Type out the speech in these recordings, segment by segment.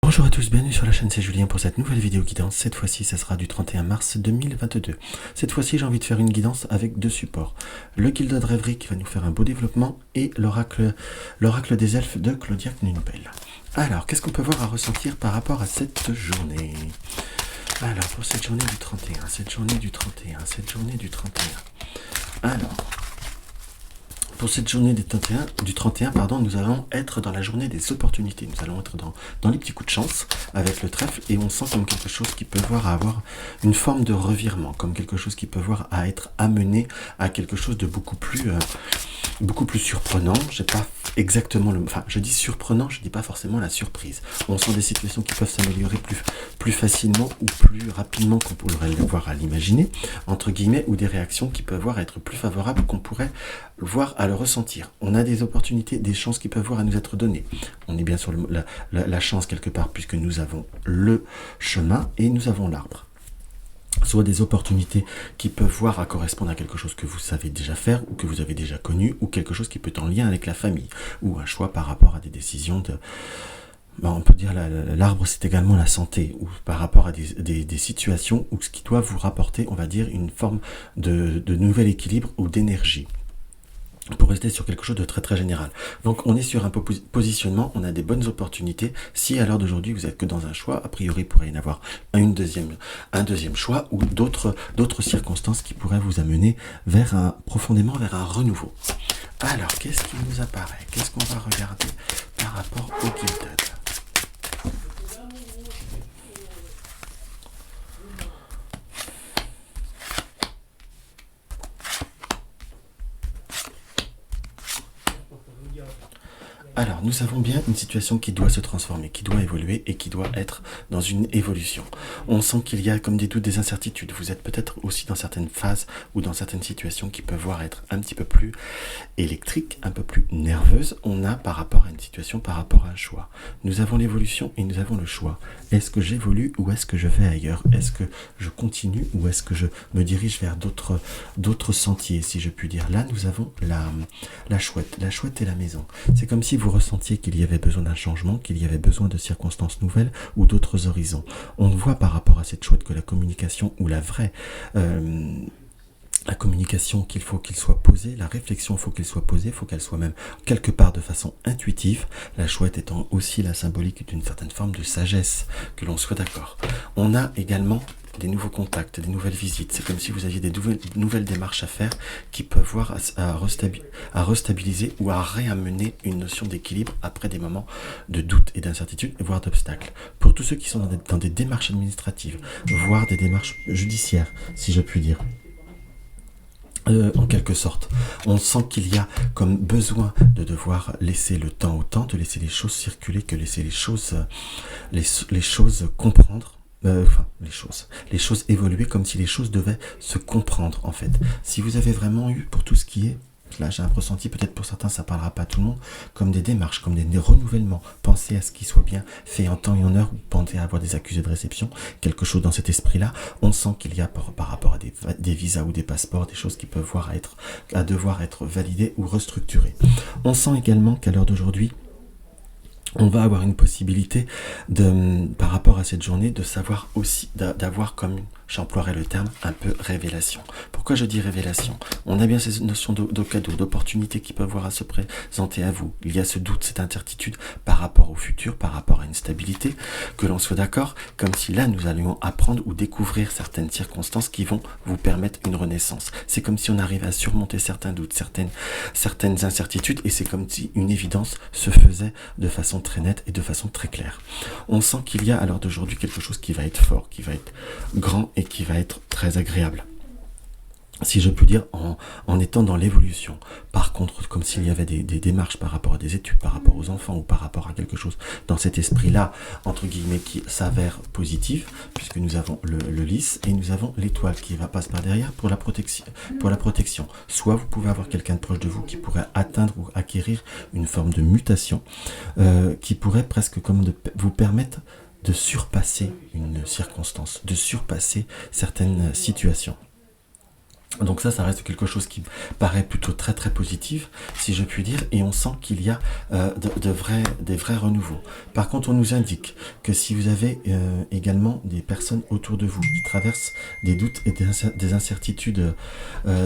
Bonjour à tous, bienvenue sur la chaîne, c'est Julien pour cette nouvelle vidéo guidance. Cette fois-ci, ça sera du 31 mars 2022. Cette fois-ci, j'ai envie de faire une guidance avec deux supports. Le Gilded Rêverie qui va nous faire un beau développement et l'oracle des elfes de Claudia Knunbel. Alors, qu'est-ce qu'on peut voir à ressentir par rapport à cette journée? Alors, pour cette journée du 31, cette journée du 31, cette journée du 31. Alors, pour cette journée du 31, pardon, nous allons être dans la journée des opportunités. Nous allons être dans les petits coups de chance avec le trèfle et on sent comme quelque chose qui peut voir à avoir une forme de revirement, comme quelque chose qui peut voir à être amené à quelque chose de beaucoup plus surprenant. J'ai pas exactement je dis surprenant, je dis pas forcément la surprise. On sent des situations qui peuvent s'améliorer plus facilement ou plus rapidement qu'on pourrait le voir à l'imaginer, entre guillemets, ou des réactions qui peuvent voir être plus favorables qu'on pourrait voir à le ressentir. On a des opportunités, des chances qui peuvent voir à nous être données. On est bien sur la chance quelque part puisque nous avons le chemin et nous avons l'arbre. Soit des opportunités qui peuvent voir à correspondre à quelque chose que vous savez déjà faire ou que vous avez déjà connu, ou quelque chose qui peut être en lien avec la famille, ou un choix par rapport à des décisions de... on peut dire l'arbre c'est également la santé, ou par rapport à des situations où ce qui doit vous rapporter, on va dire, une forme de nouvel équilibre ou d'énergie. Pour rester sur quelque chose de très très général. Donc on est sur un positionnement, on a des bonnes opportunités. Si à l'heure d'aujourd'hui vous êtes que dans un choix, a priori il pourrait y en avoir un deuxième choix ou d'autres circonstances qui pourraient vous amener profondément vers un renouveau. Alors qu'est-ce qui nous apparaît? Qu'est-ce qu'on va regarder par rapport au Gilded? Alors, nous avons bien une situation qui doit se transformer, qui doit évoluer et qui doit être dans une évolution. On sent qu'il y a comme des doutes, des incertitudes. Vous êtes peut-être aussi dans certaines phases ou dans certaines situations qui peuvent voir être un petit peu plus électriques, un peu plus nerveuses. On a par rapport à une situation, par rapport à un choix. Nous avons l'évolution et nous avons le choix. Est-ce que j'évolue ou est-ce que je vais ailleurs? Est-ce que je continue ou est-ce que je me dirige vers d'autres sentiers, si je puis dire? Là, nous avons la chouette et la maison. C'est comme si vous ressentiez qu'il y avait besoin d'un changement, qu'il y avait besoin de circonstances nouvelles ou d'autres horizons. On voit par rapport à cette chouette que la communication ou la communication qu'il faut qu'il soit posé, la réflexion il faut qu'elle soit posée, il faut qu'elle soit même quelque part de façon intuitive, la chouette étant aussi la symbolique d'une certaine forme de sagesse, que l'on soit d'accord. On a également des nouveaux contacts, des nouvelles visites. C'est comme si vous aviez des nouvelles démarches à faire qui peuvent voir à restabiliser ou à réamener une notion d'équilibre après des moments de doute et d'incertitude, voire d'obstacles. Pour tous ceux qui sont dans des démarches administratives, voire des démarches judiciaires, si je puis dire. En quelque sorte, on sent qu'il y a comme besoin de devoir laisser le temps au temps, de laisser les choses circuler, que laisser les choses comprendre. Les choses évoluer comme si les choses devaient se comprendre en fait. Si vous avez vraiment eu pour tout ce qui est, là j'ai un ressenti, peut-être pour certains ça parlera pas à tout le monde, comme des démarches, comme des renouvellements, pensez à ce qui soit bien fait en temps et en heure, ou pensez à avoir des accusés de réception, quelque chose dans cet esprit-là. On sent qu'il y a par rapport à des visas ou des passeports, des choses qui peuvent devoir être validées ou restructurées. On sent également qu'à l'heure d'aujourd'hui, on va avoir une possibilité par rapport à cette journée, de savoir aussi, d'avoir comme, j'emploierai le terme, un peu révélation. Pourquoi je dis révélation? On a bien ces notions de cadeaux, d'opportunités qui peuvent voir à se présenter à vous. Il y a ce doute, cette incertitude par rapport au futur, par rapport à une stabilité, que l'on soit d'accord, comme si là nous allions apprendre ou découvrir certaines circonstances qui vont vous permettre une renaissance. C'est comme si on arrivait à surmonter certains doutes, certaines incertitudes, et c'est comme si une évidence se faisait de façon très nette et de façon très claire. On sent qu'il y a à l'heure d'aujourd'hui quelque chose qui va être fort, qui va être grand et qui va être très agréable, si je puis dire, en étant dans l'évolution. Par contre, comme s'il y avait des démarches par rapport à des études, par rapport aux enfants ou par rapport à quelque chose dans cet esprit-là, entre guillemets, qui s'avère positif, puisque nous avons le lys et nous avons l'étoile qui va passer par derrière pour la protection. Soit vous pouvez avoir quelqu'un de proche de vous qui pourrait atteindre ou acquérir une forme de mutation qui pourrait presque comme vous permettre de surpasser une circonstance, de surpasser certaines situations. Donc ça reste quelque chose qui paraît plutôt très très positif, si je puis dire, et on sent qu'il y a des vrais renouveaux. Par contre, on nous indique que si vous avez également des personnes autour de vous qui traversent des doutes et des incertitudes,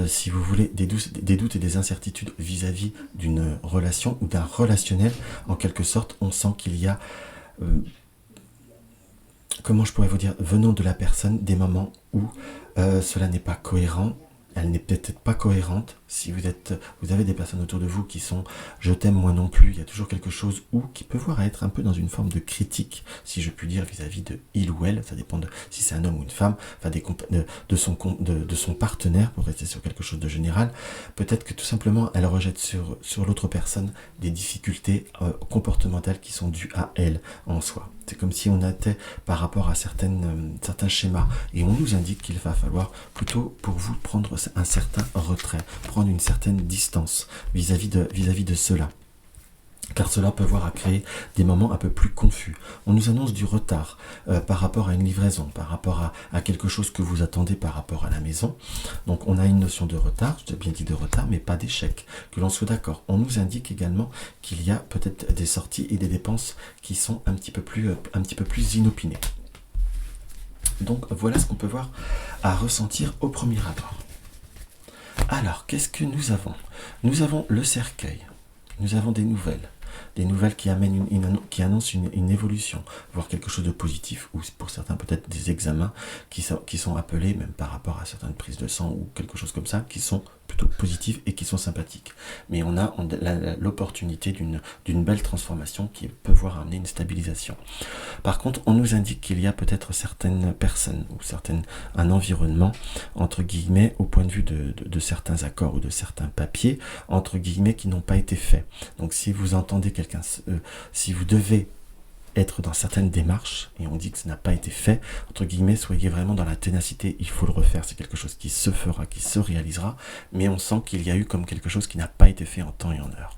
si vous voulez, des doutes et des incertitudes vis-à-vis d'une relation ou d'un relationnel, en quelque sorte, on sent qu'il y a... comment je pourrais vous dire, venant de la personne, des moments où cela n'est pas cohérent. Elle n'est peut-être pas cohérente. Si vous avez des personnes autour de vous qui sont je t'aime moi non plus, il y a toujours quelque chose ou qui peut voir être un peu dans une forme de critique, si je puis dire, vis-à-vis de il ou elle, ça dépend de si c'est un homme ou une femme, enfin de son partenaire, pour rester sur quelque chose de général. Peut-être que tout simplement elle rejette sur l'autre personne des difficultés comportementales qui sont dues à elle en soi. C'est comme si on était par rapport à certains schémas et on nous indique qu'il va falloir plutôt pour vous prendre un certain retrait, prendre une certaine distance vis-à-vis de cela. Car cela peut voir à créer des moments un peu plus confus. On nous annonce du retard par rapport à une livraison, par rapport à quelque chose que vous attendez par rapport à la maison. Donc on a une notion de retard, je t'ai bien dit de retard, mais pas d'échec, que l'on soit d'accord. On nous indique également qu'il y a peut-être des sorties et des dépenses qui sont un petit peu plus inopinées. Donc voilà ce qu'on peut voir à ressentir au premier abord. Alors, qu'est-ce que nous avons? Nous avons le cercueil, nous avons des nouvelles qui amènent qui annoncent une évolution, voire quelque chose de positif, ou pour certains peut-être des examens qui sont appelés, même par rapport à certaines prises de sang ou quelque chose comme ça, qui sont plutôt positifs et qui sont sympathiques. Mais on a l'opportunité d'une belle transformation qui peut voir amener une stabilisation. Par contre, on nous indique qu'il y a peut-être certaines personnes ou un environnement, entre guillemets, au point de vue de certains accords ou de certains papiers, entre guillemets, qui n'ont pas été faits. Donc si vous entendez quelqu'un, si vous devez être dans certaines démarches, et on dit que ça n'a pas été fait, entre guillemets, soyez vraiment dans la ténacité, il faut le refaire, c'est quelque chose qui se fera, qui se réalisera, mais on sent qu'il y a eu comme quelque chose qui n'a pas été fait en temps et en heure.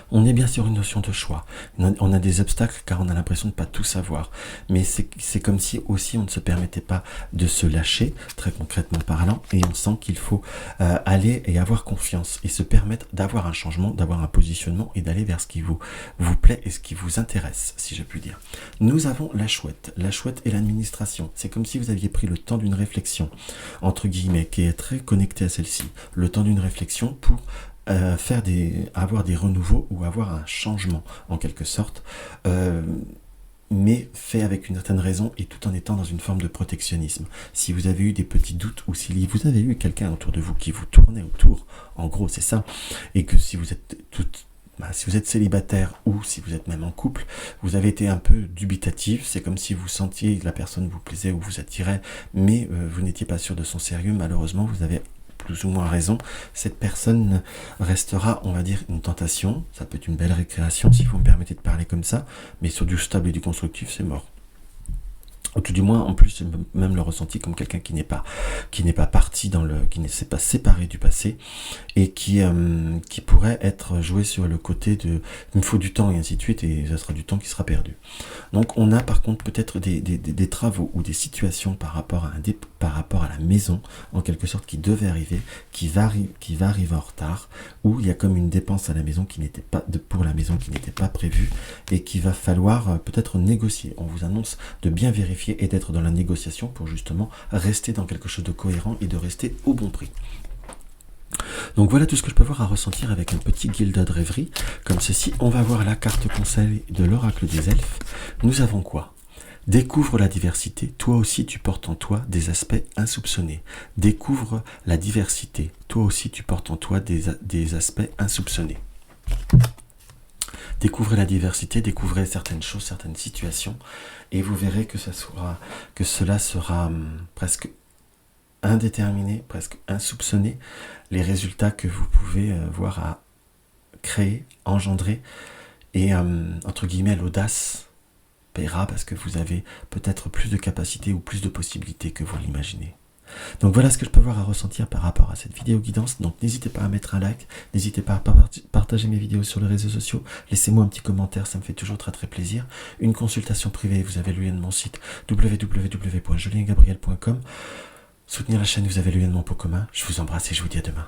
On est bien sur une notion de choix. On a des obstacles car on a l'impression de ne pas tout savoir. Mais c'est comme si aussi on ne se permettait pas de se lâcher, très concrètement parlant, et on sent qu'il faut aller et avoir confiance et se permettre d'avoir un changement, d'avoir un positionnement et d'aller vers ce qui vous plaît et ce qui vous intéresse, si je puis dire. Nous avons la chouette et l'administration. C'est comme si vous aviez pris le temps d'une réflexion, entre guillemets, qui est très connectée à celle-ci. Le temps d'une réflexion pour avoir des renouveaux ou avoir un changement en quelque sorte, mais fait avec une certaine raison et tout en étant dans une forme de protectionnisme. Si vous avez eu des petits doutes ou si vous avez eu quelqu'un autour de vous qui vous tournait autour, en gros c'est ça, et que si vous êtes si vous êtes célibataire ou si vous êtes même en couple, vous avez été un peu dubitatif, c'est comme si vous sentiez que la personne vous plaisait ou vous attirait, mais vous n'étiez pas sûr de son sérieux, malheureusement vous avez plus ou moins raison, cette personne restera, on va dire, une tentation, ça peut être une belle récréation si vous me permettez de parler comme ça, mais sur du stable et du constructif, c'est mort. Ou tout du moins, en plus, même le ressenti comme quelqu'un qui n'est pas parti qui ne s'est pas séparé du passé et qui pourrait être joué sur le côté de il me faut du temps et ainsi de suite et ça sera du temps qui sera perdu. Donc on a par contre peut-être des travaux ou des situations par rapport à la maison en quelque sorte qui devait arriver, qui va arriver en retard, où il y a comme une dépense à la maison pour la maison qui n'était pas prévue et qu'il va falloir peut-être négocier. On vous annonce de bien vérifier et d'être dans la négociation pour justement rester dans quelque chose de cohérent et de rester au bon prix. Donc voilà tout ce que je peux voir à ressentir avec un petit Gilded Rêverie comme ceci. On va voir la carte conseil de l'oracle des elfes. Nous avons quoi? Découvre la diversité, toi aussi tu portes en toi des aspects insoupçonnés. Découvre la diversité, toi aussi tu portes en toi des aspects insoupçonnés. Découvrez la diversité, découvrez certaines choses, certaines situations, et vous verrez que cela sera presque indéterminé, presque insoupçonné, les résultats que vous pouvez voir à créer, engendrer, et entre guillemets l'audace paiera parce que vous avez peut-être plus de capacités ou plus de possibilités que vous l'imaginez. Donc voilà ce que je peux voir à ressentir par rapport à cette vidéo guidance. Donc n'hésitez pas à mettre un like, n'hésitez pas à partager mes vidéos sur les réseaux sociaux, laissez-moi un petit commentaire, ça me fait toujours très très plaisir. Une consultation privée, vous avez le lien de mon site www.juliengabriel.com. soutenir la chaîne, vous avez le lien de mon pot commun. Je vous embrasse et je vous dis à demain.